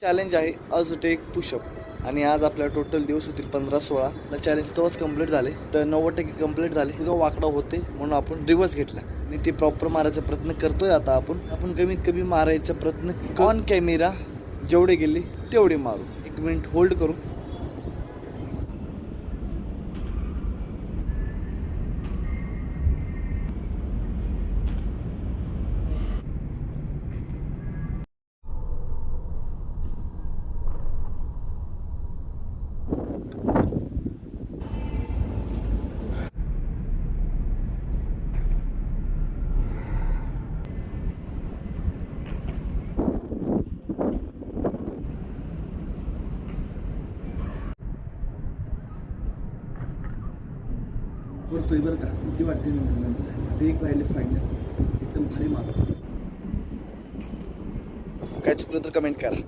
Challenge आहे आज take push-up आणि आज आपल्या टोटल दिवस होतील 15-16. चॅलेंज तेव्हाच कंप्लीट झाले तर 90% कंप्लीट झाले. किंवा वाकडा होते म्हणून आपण रिवर्स घेतला आणि ते प्रॉपर मारायचा प्रयत्न करतोय. आता आपण कमीत कमी मारायचा प्रयत्न ऑन कॅमेरा जेवढे गेले तेवढे मारू. 1 मिनिट होल्ड करू. करतोय बरं का, किती वाटते नंतर आता एक राहिले फायनल. एकदम भारी मार. काय चुकलं तर कमेंट करा.